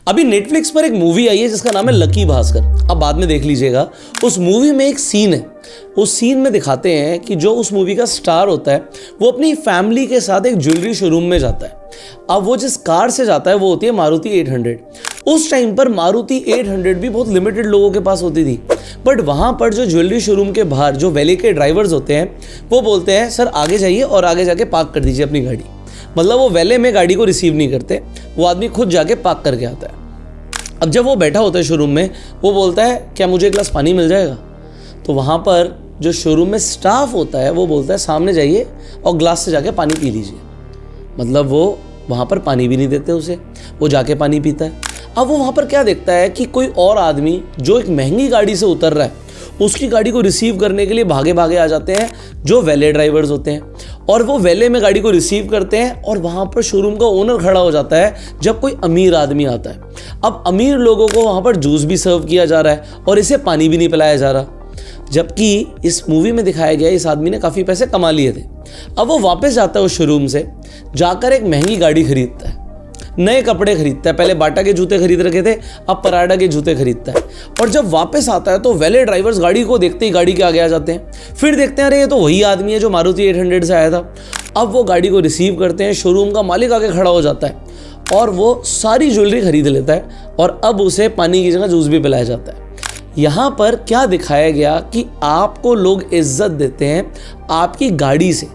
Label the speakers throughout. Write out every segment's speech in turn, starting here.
Speaker 1: अभी नेटफ्लिक्स पर एक मूवी आई है जिसका नाम है लकी भास्कर। अब बाद में देख लीजिएगा। उस मूवी में एक सीन है, उस सीन में दिखाते हैं कि जो उस मूवी का स्टार होता है वो अपनी फैमिली के साथ एक ज्वेलरी शोरूम में जाता है। अब वो जिस कार से जाता है वो होती है मारुति 800। उस टाइम पर मारुति 800 भी बहुत लिमिटेड लोगों के पास होती थी, बट वहाँ पर जो ज्वेलरी शोरूम के बाहर जो वैले के ड्राइवर्स होते हैं वो बोलते हैं सर आगे जाइए और आगे जाके पार्क कर दीजिए अपनी गाड़ी। मतलब वो वैले में गाड़ी को रिसीव नहीं करते, वो आदमी खुद जाके पार्क करके आता है। अब जब वो बैठा होता है शोरूम में, वो बोलता है क्या मुझे एक गिलास पानी मिल जाएगा? तो वहाँ पर जो शोरूम में स्टाफ होता है वो बोलता है सामने जाइए और ग्लास से जाके पानी पी लीजिए। मतलब वो वहाँ पर पानी भी नहीं देते उसे, वो जाके पानी पीता है। अब वो वहाँ पर क्या देखता है कि कोई और आदमी जो एक महंगी गाड़ी से उतर रहा है उसकी गाड़ी को रिसीव करने के लिए भागे भागे आ जाते हैं जो वैले ड्राइवर्स होते हैं, और वो वैले में गाड़ी को रिसीव करते हैं और वहाँ पर शोरूम का ओनर खड़ा हो जाता है जब कोई अमीर आदमी आता है। अब अमीर लोगों को वहाँ पर जूस भी सर्व किया जा रहा है और इसे पानी भी नहीं पिलाया जा रहा, जबकि इस मूवी में दिखाया गया इस आदमी ने काफ़ी पैसे कमा लिए थे। अब वो वापस जाता है उस शोरूम से, जाकर एक महंगी गाड़ी खरीदता है, नए कपड़े खरीदता है। पहले बाटा के जूते खरीद रखे थे, अब पराडा के जूते खरीदता है। और जब वापस आता है तो वैले ड्राइवर्स गाड़ी को देखते ही गाड़ी के आगे आ जाते हैं। फिर देखते हैं अरे ये तो वही आदमी है जो मारुति 800 से आया था। अब वो गाड़ी को रिसीव करते हैं, शोरूम का मालिक आगे खड़ा हो जाता है और वो सारी ज्वेलरी खरीद लेता है और अब उसे पानी की जगह जूस भी पिलाया जाता है। यहाँ पर क्या दिखाया गया कि आपको लोग इज्जत देते हैं आपकी गाड़ी से,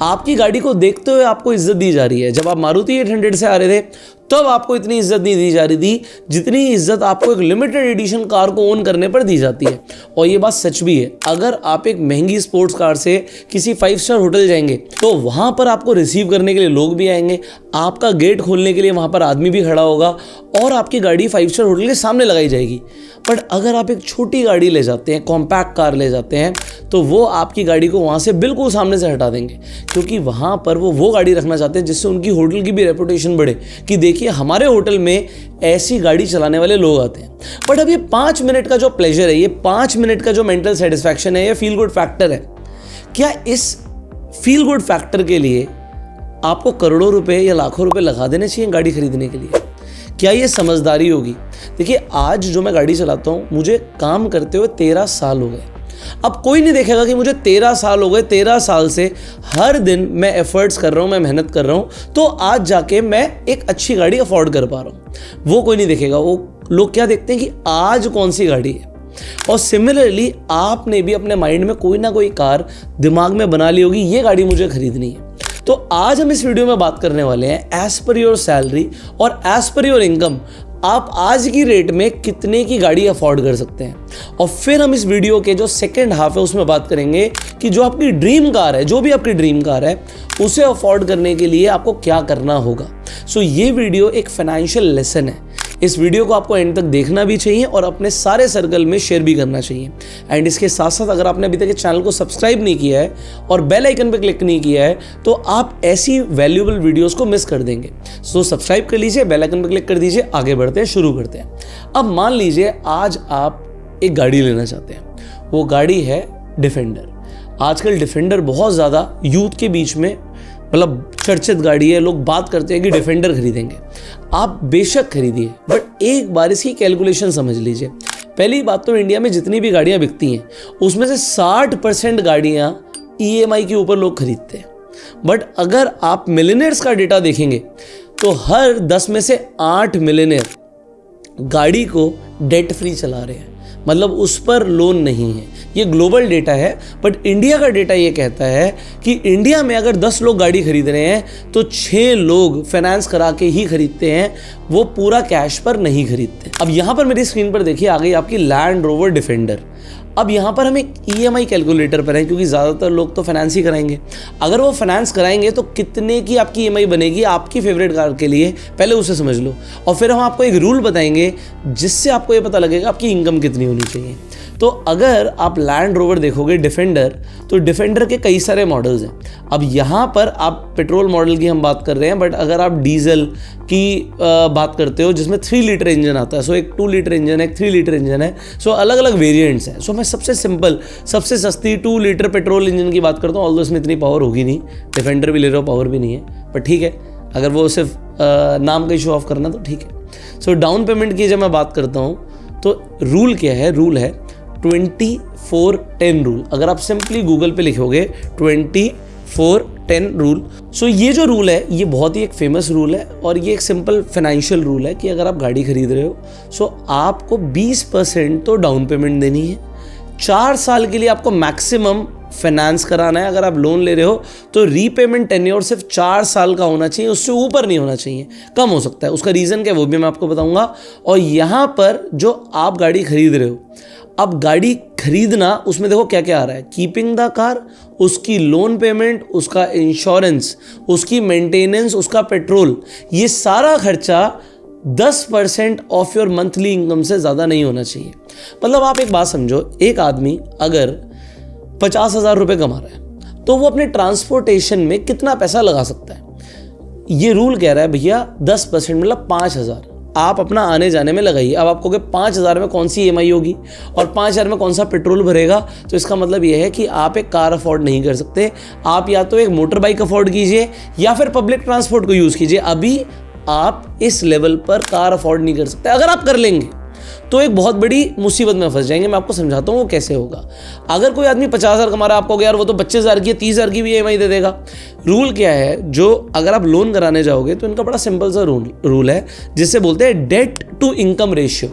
Speaker 1: आपकी गाड़ी को देखते हुए आपको इज्जत दी जा रही है। जब आप मारुति 800 से आ रहे थे तब आपको इतनी इज्जत नहीं दी जा रही थी जितनी इज्जत आपको एक लिमिटेड एडिशन कार को ओन करने पर दी जाती है। और ये बात सच भी है, अगर आप एक महंगी स्पोर्ट्स कार से किसी 5 स्टार होटल जाएंगे तो वहाँ पर आपको रिसीव करने के लिए लोग भी आएंगे, आपका गेट खोलने के लिए वहाँ पर आदमी भी खड़ा होगा और आपकी गाड़ी 5 स्टार होटल के सामने लगाई जाएगी। बट अगर आप एक छोटी गाड़ी ले जाते हैं, कॉम्पैक्ट कार ले जाते हैं, तो वो आपकी गाड़ी को वहाँ से बिल्कुल सामने से हटा देंगे, क्योंकि वहाँ पर वो गाड़ी रखना चाहते हैं जिससे उनकी होटल की भी रेपुटेशन बढ़े कि देखिए हमारे होटल में ऐसी गाड़ी चलाने वाले लोग आते हैं। बट अब ये 5 मिनट का जो प्लेजर है, ये 5 मिनट का जो मेंटल सेटिस्फैक्शन है, ये फील गुड फैक्टर है। क्या इस फील गुड फैक्टर के लिए आपको करोड़ों रुपए या लाखों रुपए लगा देने चाहिए गाड़ी खरीदने के लिए? क्या ये समझदारी होगी? देखिए आज जो मैं गाड़ी चलाता हूँ, मुझे काम करते हुए 13 साल हो गए। अब कोई नहीं देखेगा कि मुझे 13 साल हो गए, 13 साल से हर दिन मैं एफर्ट्स कर रहा हूँ, मैं मेहनत कर रहा हूँ, तो आज जाके मैं एक अच्छी गाड़ी अफोर्ड कर पा रहा हूँ। वो कोई नहीं देखेगा। वो लोग क्या देखते हैं कि आज कौन सी गाड़ी है। और सिमिलरली आपने भी अपने माइंड में कोई ना कोई कार दिमाग में बना ली होगी, ये गाड़ी मुझे खरीदनी है। तो आज हम इस वीडियो में बात करने वाले हैं एज पर योर सैलरी और एज पर योर इनकम आप आज की रेट में कितने की गाड़ी अफोर्ड कर सकते हैं। और फिर हम इस वीडियो के जो सेकंड हाफ है उसमें बात करेंगे कि जो आपकी ड्रीम कार है, जो भी आपकी ड्रीम कार है, उसे अफोर्ड करने के लिए आपको क्या करना होगा। सो ये वीडियो एक फाइनेंशियल लेसन है। इस वीडियो को आपको एंड तक देखना भी चाहिए और अपने सारे सर्कल में शेयर भी करना चाहिए। एंड इसके साथ साथ अगर आपने अभी तक इस चैनल को सब्सक्राइब नहीं किया है और बेल आइकन पर क्लिक नहीं किया है तो आप ऐसी वैल्यूएबल वीडियोस को मिस कर देंगे। सो सब्सक्राइब कर लीजिए, बेल आइकन पर क्लिक कर दीजिए। आगे बढ़ते हैं, शुरू करते हैं। अब मान लीजिए आज आप एक गाड़ी लेना चाहते हैं, वो गाड़ी है डिफेंडर। आजकल डिफेंडर बहुत ज़्यादा यूथ के बीच में मतलब चर्चित गाड़ी है, लोग बात करते हैं कि डिफेंडर खरीदेंगे। आप बेशक खरीदिए, बट एक बार इसकी कैलकुलेशन समझ लीजिए। पहली बात तो इंडिया में जितनी भी गाड़ियां बिकती हैं उसमें से 60% गाड़ियां EMI के ऊपर लोग खरीदते हैं। बट अगर आप मिलियनेयर्स का डेटा देखेंगे तो हर 10 में से 8 मिलियनेयर गाड़ी को डेट फ्री चला रहे हैं, मतलब उस पर लोन नहीं है। ये ग्लोबल डेटा है, बट इंडिया का डेटा ये कहता है कि इंडिया में अगर 10 लोग गाड़ी खरीद रहे हैं तो 6 लोग फाइनेंस करा के ही खरीदते हैं, वो पूरा कैश पर नहीं खरीदते। अब यहाँ पर मेरी स्क्रीन पर देखिए आ गई आपकी लैंड रोवर डिफेंडर। अब यहाँ पर हम एक EMI कैलकुलेटर पर हैं क्योंकि ज़्यादातर लोग तो फाइनेंस ही कराएंगे। अगर वो फाइनेंस कराएंगे तो कितने की आपकी EMI बनेगी आपकी फेवरेट कार के लिए, पहले उसे समझ लो। और फिर हम आपको एक रूल बताएंगे जिससे आपको ये पता लगेगा आपकी इनकम कितनी होनी चाहिए। तो अगर आप लैंड रोवर देखोगे डिफेंडर, तो डिफेंडर के कई सारे मॉडल्स हैं। अब यहाँ पर आप पेट्रोल मॉडल की हम बात कर रहे हैं, बट अगर आप डीजल की बात करते हो जिसमें 3 लीटर इंजन आता है, सो एक 2 लीटर इंजन है, एक 3 लीटर इंजन है, सो अलग अलग वेरिएंट्स हैं। सो मैं सबसे सिंपल, सबसे सस्ती 2 लीटर पेट्रोल इंजन की बात करता हूँ। ऑल्दो इसमें इतनी पावर होगी नहीं, डिफेंडर भी ले रहे हो पावर भी नहीं है, पर ठीक है, अगर वो सिर्फ नाम का ही शो ऑफ करना तो ठीक है। सो डाउन पेमेंट की जब मैं बात करता हूँ तो रूल क्या है, रूल है 24-10 रूल। अगर आप सिंपली गूगल पे लिखोगे 24-10 रूल, सो ये जो रूल है ये बहुत ही एक फेमस रूल है और ये एक सिंपल फाइनेंशियल रूल है कि अगर आप गाड़ी खरीद रहे हो सो आपको 20% तो डाउन पेमेंट देनी है। 4 साल के लिए आपको मैक्सिमम फाइनेंस कराना है। अगर आप लोन ले रहे हो तो रीपेमेंट टेन्योर सिर्फ 4 साल का होना चाहिए, उससे ऊपर नहीं होना चाहिए, कम हो सकता है। उसका रीज़न क्या है वो भी मैं आपको बताऊंगा। और यहाँ पर जो आप गाड़ी खरीद रहे हो, अब गाड़ी खरीदना उसमें देखो क्या क्या आ रहा है, कीपिंग द कार, उसकी लोन पेमेंट, उसका इंश्योरेंस, उसकी मेंटेनेंस, उसका पेट्रोल, ये सारा खर्चा 10% ऑफ योर मंथली इनकम से ज़्यादा नहीं होना चाहिए। मतलब आप एक बात समझो, एक आदमी अगर 50,000 रुपये कमा रहा है तो वो अपने ट्रांसपोर्टेशन में कितना पैसा लगा सकता है? ये रूल कह रहा है भैया 10% मतलब 5,000 आप अपना आने जाने में लगाइए। अब आप कहोगे 5,000 में कौन सी EMI होगी और 5,000 में कौन सा पेट्रोल भरेगा, तो इसका मतलब यह है कि आप एक कार अफोर्ड नहीं कर सकते। आप या तो एक मोटर बाइक अफोर्ड कीजिए या फिर पब्लिक ट्रांसपोर्ट को यूज़ कीजिए। अभी आप इस लेवल पर कार अफोर्ड नहीं कर सकते। अगर आप कर लेंगे तो एक बहुत बड़ी मुसीबत में फंस जाएंगे। मैं आपको समझाता हूँ वो कैसे होगा। अगर कोई आदमी 50,000 कमा रहा है, आपको यार वो तो 25,000 की 30,000 की भी EMI दे देगा। रूल क्या है, जो अगर आप लोन कराने जाओगे तो इनका बड़ा सिंपल सा रूल है जिससे बोलते हैं debt to income ratio.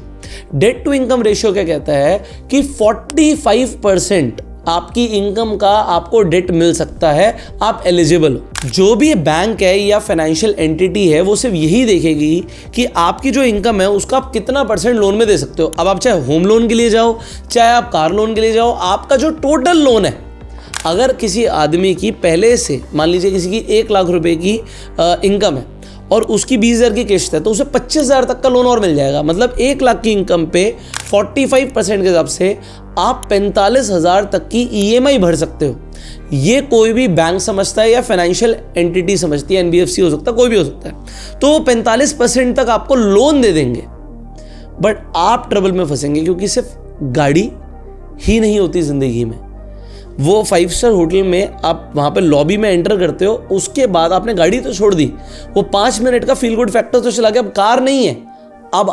Speaker 1: Debt to income ratio क्या कहता है कि 45% आपकी इनकम का आपको डेट मिल सकता है, आप एलिजिबल हो। जो भी बैंक है या फाइनेंशियल एंटिटी है वो सिर्फ यही देखेगी कि आपकी जो इनकम है उसका आप कितना % लोन में दे सकते हो। अब आप चाहे होम लोन के लिए जाओ, चाहे आप कार लोन के लिए जाओ, आपका जो टोटल लोन है, अगर किसी आदमी की पहले से मान लीजिए किसी की 1 लाख रुपए की इनकम है और उसकी 20,000 की किस्त है तो उसे 25,000 तक का लोन और मिल जाएगा। मतलब 1 लाख की इनकम पे 45% के हिसाब से आप 45,000 तक की EMI भर सकते हो। ये कोई भी बैंक समझता है या फाइनेंशियल एंटिटी समझती है, NBFC हो सकता है, कोई भी हो सकता है। तो 45% तक आपको लोन दे देंगे, बट आप ट्रबल में फंसेंगे क्योंकि सिर्फ गाड़ी ही नहीं होती ज़िंदगी में। वो 5 स्टार होटल में आप वहाँ पे लॉबी में एंटर करते हो, उसके बाद आपने गाड़ी तो छोड़ दी, वो 5 मिनट का फील गुड फैक्टर तो चला गया, अब कार नहीं है। अब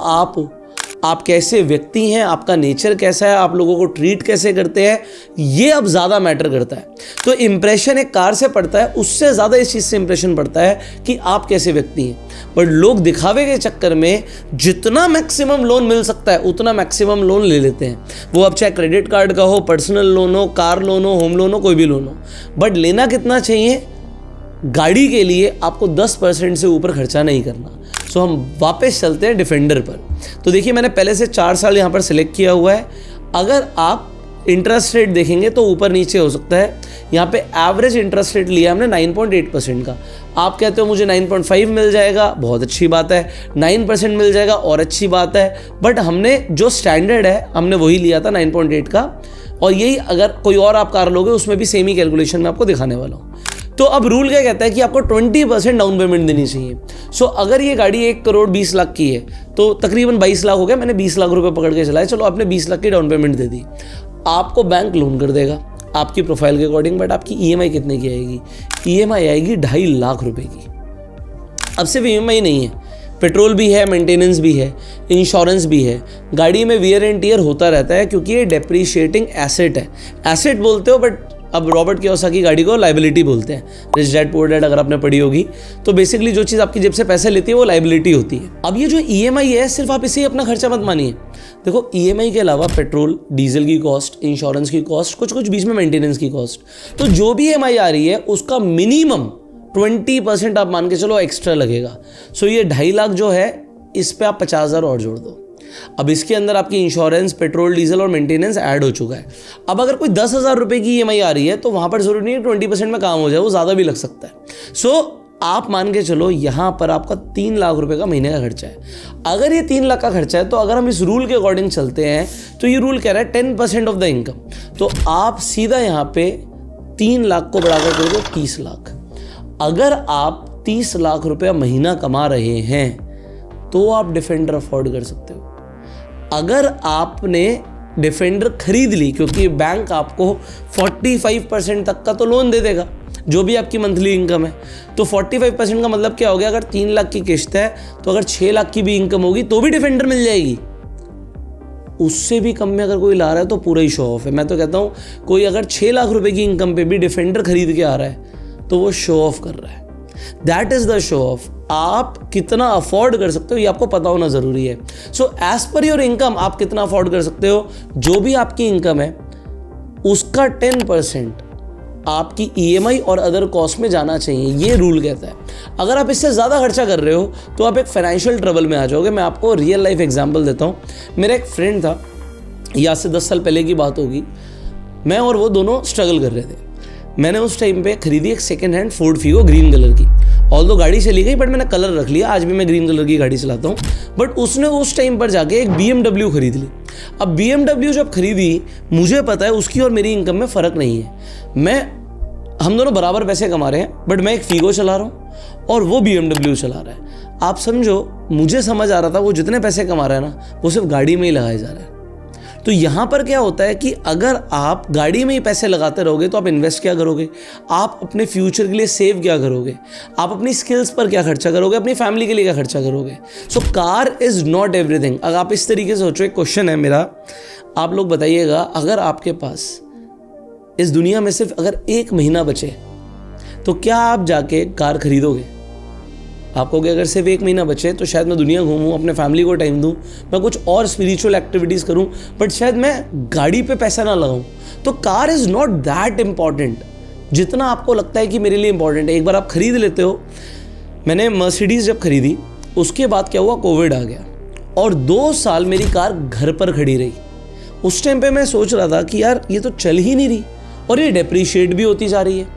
Speaker 1: आप कैसे व्यक्ति हैं, आपका नेचर कैसा है, आप लोगों को ट्रीट कैसे करते हैं, ये अब ज़्यादा मैटर करता है। तो इंप्रेशन एक कार से पड़ता है, उससे ज़्यादा इस चीज़ से इंप्रेशन पड़ता है कि आप कैसे व्यक्ति हैं। बट लोग दिखावे के चक्कर में जितना मैक्सिमम लोन मिल सकता है उतना मैक्सिमम लोन ले लेते हैं। वो अब चाहे क्रेडिट कार्ड का हो, पर्सनल लोन हो, कार लोन हो, होम लोन हो, कोई भी लोन हो, बट लेना कितना चाहिए? गाड़ी के लिए आपको 10% से ऊपर खर्चा नहीं करना। सो हम वापस चलते हैं डिफेंडर पर। तो देखिए मैंने पहले से 4 साल यहाँ पर सिलेक्ट किया हुआ है। अगर आप इंटरेस्ट रेट देखेंगे तो ऊपर नीचे हो सकता है। यहाँ पे एवरेज इंटरेस्ट रेट लिया हमने 9.8% का। आप कहते हो मुझे 9.5 मिल जाएगा, बहुत अच्छी बात है, 9% मिल जाएगा और अच्छी बात है, बट हमने जो स्टैंडर्ड है हमने वही लिया था 9.8 का। और यही अगर कोई और आप कार लोगे उसमें भी सेम ही कैलकुलेशन में आपको दिखाने वाला हूँ। तो अब रूल क्या कहता है कि आपको 20% डाउन पेमेंट देनी चाहिए। सो अगर ये गाड़ी 1,20,00,000 की है तो तकरीबन 22 लाख हो गया, मैंने 20 लाख रुपए पकड़ के चलाए, चलो आपने 20 लाख की डाउन पेमेंट दे दी। आपको बैंक लोन कर देगा आपकी प्रोफाइल के अकॉर्डिंग, बट आपकी EMI कितने की आएगी? EMI आएगी 2.5 लाख रुपए की। अब सिर्फ EMI नहीं है, पेट्रोल भी है, मेंटेनेंस भी है, इंश्योरेंस भी है। गाड़ी में वियर एंड टियर होता रहता है क्योंकि ये डेप्रिशिएटिंग एसेट है। एसेट बोलते हो बट अब रॉबर्ट कियोसाकी गाड़ी को लाइबिलिटी बोलते हैं। रिच डैड पुअर डैड अगर आपने पढ़ी होगी तो बेसिकली जो चीज़ आपकी जेब से पैसे लेती है वो लाइबिलिटी होती है। अब ये जो EMI है सिर्फ आप इसे अपना खर्चा मत मानिए। देखो EMI के अलावा पेट्रोल डीजल की कॉस्ट, इंश्योरेंस की कॉस्ट, कुछ बीच में मेंटेनेंस की कॉस्ट, तो जो भी EMI आ रही है उसका मिनिमम 20% आप मान के चलो एक्स्ट्रा लगेगा। सो ये 2.5 लाख जो है इस पे आप 50,000 और जोड़ दो। अब इसके अंदर आपकी इंश्योरेंस, पेट्रोल, डीजल और मेंटेनेंस ऐड हो चुका है। अब अगर कोई 10,000 रुपए की EMI आ रही है तो वहां पर जरूरी नहीं है 20% में काम हो जाए, वो ज़्यादा भी लग सकता है। सो आप मान के चलो यहाँ पर आपका 3 लाख रुपए का महीने का खर्चा है। अगर ये 3 लाख का खर्चा है तो अगर हम इस रूल के अकॉर्डिंग चलते हैं तो ये रूल कह रहा है 10% ऑफ द इनकम। तो आप सीधा यहाँ पे 3 लाख को बढ़ाकर कर दो 30 लाख। अगर आप 30 लाख रुपया महीना कमा रहे हैं तो आप डिफेंडर अफोर्ड कर सकते हो। अगर आपने डिफेंडर खरीद ली, क्योंकि बैंक आपको 45% तक का तो लोन दे देगा, जो भी आपकी मंथली इनकम है। तो 45% का मतलब क्या हो गया, अगर 3 लाख की किस्त है तो अगर 6 लाख की भी इनकम होगी तो भी डिफेंडर मिल जाएगी। उससे भी कम में अगर कोई ला रहा है तो पूरा ही शो ऑफ है। मैं तो कहता हूँ कोई अगर 6 लाख रुपए की इनकम पे भी डिफेंडर खरीद के आ रहा है तो वो शो ऑफ कर रहा है। That is the show off. आप कितना अफोर्ड कर सकते हो ये आपको पता होना जरूरी है। So as per your income आप कितना अफोर्ड कर सकते हो, जो भी आपकी इनकम है उसका 10% आपकी ईएमआई और अदर कॉस्ट में जाना चाहिए, ये रूल कहता है। अगर आप इससे ज़्यादा खर्चा कर रहे हो तो आप एक फाइनेंशियल ट्रबल में आ जाओगे। मैं आपको रियल लाइफ एग्जांपल देता हूँ। मेरा एक फ्रेंड था, ये आज से 10 साल पहले की बात होगी, मैं और वो दोनों स्ट्रगल कर रहे थे। मैंने उस टाइम पे खरीदी एक second hand Ford Figo green colour की। ऑल्दो गाड़ी चली गई बट मैंने कलर रख लिया, आज भी मैं ग्रीन कलर की गाड़ी चलाता हूँ। बट उसने उस टाइम पर जाके एक BMW खरीद ली। अब BMW जब खरीदी, मुझे पता है उसकी और मेरी इनकम में फ़र्क नहीं है। हम दोनों बराबर पैसे कमा रहे हैं, बट मैं एक फीगो चला रहा हूँ और वो BMW चला रहा है। आप समझो, मुझे समझ आ रहा था वो जितने पैसे कमा रहा है ना वो सिर्फ गाड़ी में ही लगाए जा रहा है। तो यहाँ पर क्या होता है कि अगर आप गाड़ी में ही पैसे लगाते रहोगे तो आप इन्वेस्ट क्या करोगे, आप अपने फ्यूचर के लिए सेव क्या करोगे, आप अपनी स्किल्स पर क्या खर्चा करोगे, अपनी फैमिली के लिए क्या खर्चा करोगे। So car is not everything. अगर आप इस तरीके से सोचो, एक क्वेश्चन है मेरा, आप लोग बताइएगा, अगर आपके पास इस दुनिया में सिर्फ अगर 1 महीना बचे तो क्या आप जाके कार खरीदोगे? आप कहोगे अगर सिर्फ 1 महीना बचे तो शायद मैं दुनिया घूमूं, अपने फैमिली को टाइम दूं, मैं कुछ और स्पिरिचुअल एक्टिविटीज़ करूं, बट शायद मैं गाड़ी पे पैसा ना लगाऊं। तो car is not that important जितना आपको लगता है कि मेरे लिए इंपॉर्टेंट है। एक बार आप खरीद लेते हो। मैंने मर्सिडीज़ जब खरीदी उसके बाद क्या हुआ, कोविड आ गया और 2 साल मेरी कार घर पर खड़ी रही। उस टाइम पे मैं सोच रहा था कि यार ये तो चल ही नहीं रही और ये डेप्रीशिएट भी होती जा रही है,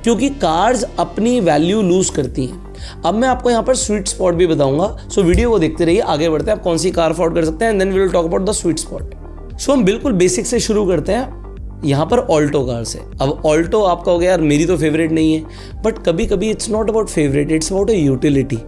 Speaker 1: क्योंकि कार्स अपनी वैल्यू लूज करती हैं। अब मैं आपको यहाँ पर स्वीट स्पॉट भी बताऊंगा। सो वीडियो को देखते रहिए, आगे बढ़ते हैं आप कौन सी कार अफोर्ड कर सकते हैं, and then we will talk about the sweet spot. So हम बिल्कुल बेसिक से शुरू करते हैं यहाँ पर ऑल्टो कार से। अब ऑल्टो आप कहोगे यार मेरी तो फेवरेट नहीं है, बट कभी कभी it's not about favourite, it's about A utility.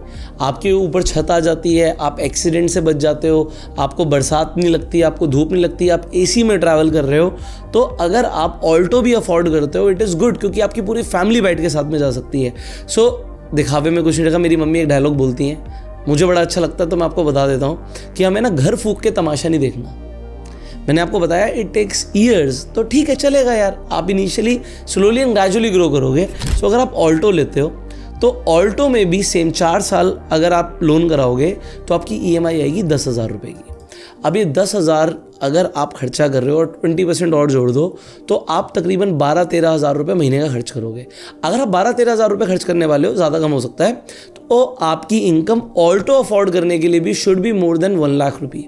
Speaker 1: आपके ऊपर छत आ जाती है, आप एक्सीडेंट से बच जाते हो, आपको बरसात नहीं लगती, आपको धूप नहीं लगती, आप एसी में ट्रैवल कर रहे हो। तो अगर आप ऑल्टो भी अफोर्ड करते हो इट इज़ गुड, क्योंकि आपकी पूरी फैमिली बैठ के साथ में जा सकती है। सो दिखावे में कुछ नहीं रखा। मेरी मम्मी एक डायलॉग बोलती हैं, मुझे बड़ा अच्छा लगता है, तो मैं आपको बता देता हूँ कि हमें ना घर फूंक के तमाशा नहीं देखना। मैंने आपको बताया इट टेक्स ईयर्स, तो ठीक है चलेगा यार, आप initially slowly and gradually grow करोगे। सो अगर आप ऑल्टो लेते हो तो ऑल्टो में भी सेम 4 साल अगर आप लोन कराओगे तो आपकी ईएमआई आएगी 10,000 रुपये की। अब ये 10,000 अगर आप खर्चा कर रहे हो और 20% और जोड़ दो तो आप तकरीबन 12-13 हज़ार रुपये महीने का खर्च करोगे। अगर आप 12-13 हज़ार रुपये खर्च करने वाले हो, ज़्यादा कम हो सकता है, तो आपकी इनकम ऑल्टो अफोर्ड करने के लिए भी should be more than 1 lakh रुपये।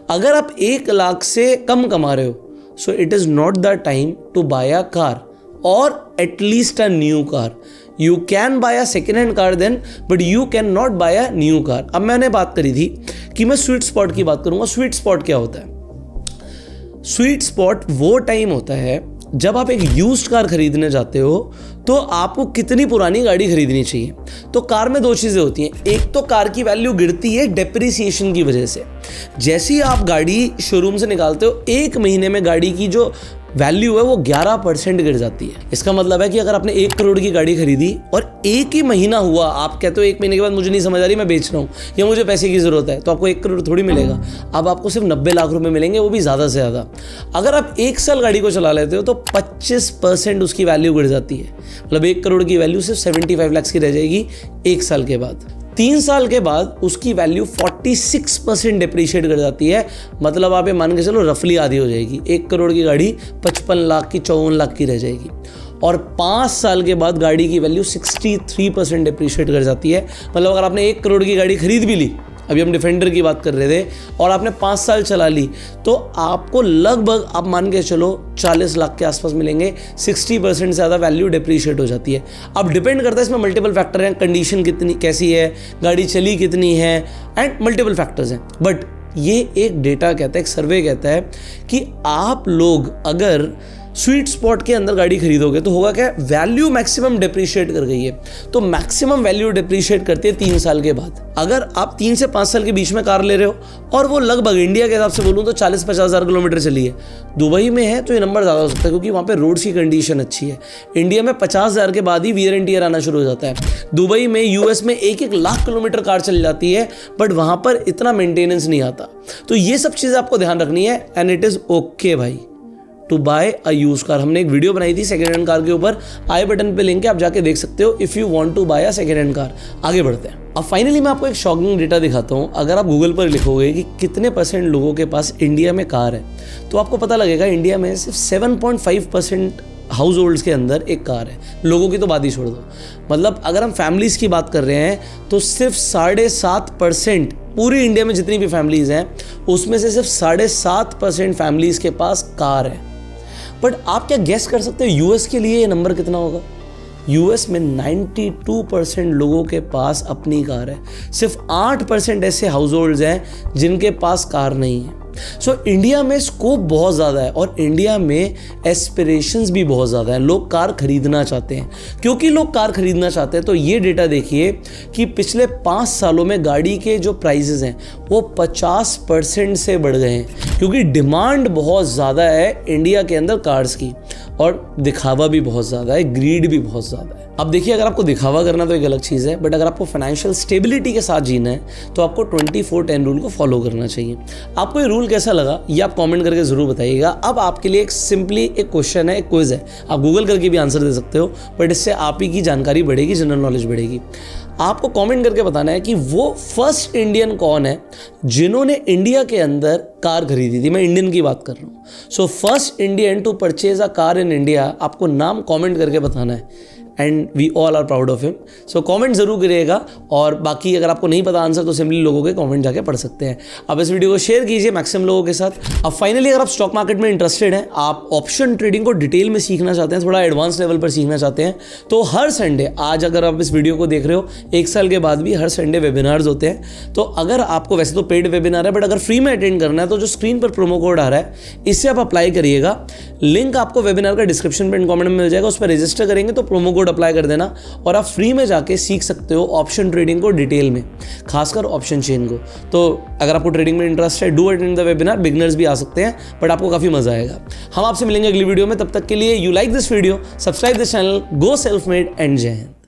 Speaker 1: अगर आप 1 लाख से कम कमा रहे हो so it is not the time to buy a car और at least a new car. You can buy a second hand car then, but you can not buy a new car। अब मैंने बात करी थी कि मैं स्वीट स्पॉट की बात करूंगा। स्वीट स्पॉट क्या होता है? स्वीट स्पॉट वो टाइम होता है जब आप एक यूज्ड कार खरीदने जाते हो तो आपको कितनी पुरानी गाड़ी खरीदनी चाहिए। तो कार में 2 चीज़ें होती हैं। एक तो कार की वैल्यू गिरती है डेप्रिसिएशन की वजह से। जैसे ही आप गाड़ी शोरूम से निकालते हो 1 महीने में गाड़ी की जो वैल्यू है वो 11% गिर जाती है। इसका मतलब है कि अगर आपने 1 करोड़ की गाड़ी खरीदी और 1 ही महीना हुआ, आप कहते हो 1 महीने के बाद मुझे नहीं समझ आ रही, मैं बेच रहा हूँ या मुझे पैसे की ज़रूरत है, तो आपको 1 करोड़ थोड़ी मिलेगा। अब आपको सिर्फ 90 लाख रुपए मिलेंगे, वो भी ज़्यादा से ज़्यादा। अगर आप 1 साल गाड़ी को चला लेते हो तो 25% उसकी वैल्यू गिर जाती है। मतलब 1 करोड़ की वैल्यू सिर्फ 75 लाख की रह जाएगी 1 साल के बाद। 3 साल के बाद उसकी वैल्यू 46% डिप्रीशिएट कर जाती है। मतलब आप ये मान के चलो रफली आधी हो जाएगी। 1 करोड़ की गाड़ी 55 लाख की 54 लाख की रह जाएगी। और 5 साल के बाद गाड़ी की वैल्यू 63% डिप्रीशिएट कर जाती है। मतलब अगर आपने 1 करोड़ की गाड़ी खरीद भी ली, अभी हम डिफेंडर की बात कर रहे थे, और आपने 5 साल चला ली, तो आपको लगभग आप मान के चलो 40 लाख के आसपास मिलेंगे। 60% से ज़्यादा वैल्यू डिप्रीशिएट हो जाती है। अब डिपेंड करता है, इसमें मल्टीपल फैक्टर हैं, कंडीशन कितनी कैसी है, गाड़ी चली कितनी है, एंड मल्टीपल फैक्टर्स हैं। बट ये एक डेटा कहता है, एक सर्वे कहता है कि आप लोग अगर स्वीट स्पॉट के अंदर गाड़ी खरीदोगे तो होगा क्या, वैल्यू मैक्सिमम डिप्रिशिएट कर गई है। तो मैक्सिमम वैल्यू डिप्रिशिएट करती है 3 साल के बाद। अगर आप 3 से 5 साल के बीच में कार ले रहे हो और वो लगभग इंडिया के हिसाब से बोलूँ तो 40-50 हज़ार किलोमीटर चली है, दुबई में है तो ये नंबर ज़्यादा हो सकता है क्योंकि वहाँ पे रोड्स की कंडीशन अच्छी है। इंडिया में 50 हज़ार के बाद ही वियर एंड टियर आना शुरू हो जाता है। दुबई में, यूएस में 1-1 लाख किलोमीटर कार चल जाती है, बट वहाँ पर इतना मेंटेनेंस नहीं आता। तो ये सब चीज़ें आपको ध्यान रखनी है एंड इट इज़ ओके भाई to buy a use car. हमने एक वीडियो बनाई थी सेकेंड हैंड कार के ऊपर, आई बटन पे लिंक है, आप जाके देख सकते हो if you want to buy a second hand car. आगे बढ़ते हैं। अब फाइनली मैं आपको एक शॉकिंग डेटा दिखाता हूँ। अगर आप गूगल पर लिखोगे कि कितने % लोगों के पास इंडिया में कार है, तो आपको पता लगेगा इंडिया में सिर्फ 7.5% हाउस होल्ड्स के अंदर एक कार है। लोगों की तो बात ही छोड़ दो, मतलब अगर हम फैमिलीज़ की बात कर रहे हैं तो सिर्फ 7.5% पूरी इंडिया में जितनी भी फैमिलीज़ हैं उसमें से सिर्फ 7.5% फैमिलीज़ के पास कार है। बट आप क्या गेस कर सकते हो यूएस के लिए ये नंबर कितना होगा? यूएस में 92% लोगों के पास अपनी कार है। सिर्फ 8% ऐसे हाउस होल्ड्स हैं जिनके पास कार नहीं है। सो इंडिया में स्कोप बहुत ज़्यादा है और इंडिया में एस्पिरेशंस भी बहुत ज़्यादा है। लोग कार खरीदना चाहते हैं। क्योंकि लोग कार खरीदना चाहते हैं तो ये डेटा देखिए कि पिछले 5 सालों में गाड़ी के जो प्राइसेस हैं वो 50% से बढ़ गए हैं, क्योंकि डिमांड बहुत ज़्यादा है इंडिया के अंदर कार्स की और दिखावा भी बहुत ज़्यादा है, ग्रीड भी बहुत ज़्यादा है। अब देखिए, अगर आपको दिखावा करना तो एक अलग चीज़ है, बट अगर आपको फाइनेंशियल स्टेबिलिटी के साथ जीना है तो आपको 24/10 रूल को फॉलो करना चाहिए। आपको ये रूल कैसा लगा ये आप कमेंट करके ज़रूर बताइएगा। अब आपके लिए एक सिंपली एक क्वेश्चन है, एक क्विज है, आप गूगल करके भी आंसर दे सकते हो, बट इससे आप ही की जानकारी बढ़ेगी, जनरल नॉलेज बढ़ेगी। आपको कमेंट करके बताना है कि वो फर्स्ट इंडियन कौन है जिन्होंने इंडिया के अंदर कार खरीदी थी। मैं इंडियन की बात कर रहा हूँ। So first Indian to purchase a car in India, आपको नाम कमेंट करके बताना है and we all are proud of him. So comment जरूर करिएगा और बाकी अगर आपको नहीं पता आंसर तो सिंपली लोगों के कमेंट जाके पढ़ सकते हैं। आप इस वीडियो को शेयर कीजिए मैक्सिमम लोगों के साथ। अब फाइनली अगर आप स्टॉक मार्केट में इंटरेस्टेड हैं, आप ऑप्शन ट्रेडिंग को डिटेल में सीखना चाहते हैं, थोड़ा एडवांस लेवल पर सीखना चाहते हैं, तो हर संडे, आज अगर आप इस वीडियो को देख रहे हो 1 साल के बाद भी हर संडे वेबिनार्स होते हैं। तो अगर आपको, वैसे तो पेड वेबिनार है, बट अगर फ्री में अटेंड करना है तो जो स्क्रीन पर प्रोमो कोड आ रहा है इससे आप अप्लाई करिएगा। लिंक आपको वेबिनार का डिस्क्रिप्शन में कमेंट में मिल जाएगा, उस पर रजिस्टर करेंगे तो प्रोमो कोड अप्लाई कर देना और आप फ्री में जाके सीख सकते हो ऑप्शन ट्रेडिंग को डिटेल में, खासकर ऑप्शन चेन को। तो अगर आपको ट्रेडिंग में इंटरेस्ट है, do attend the webinar. Beginners भी आ सकते हैं, बट आपको काफी मजा आएगा। हम आपसे मिलेंगे अगली वीडियो में, तब तक के लिए you like this video, subscribe this channel, go self made and जय हिंद।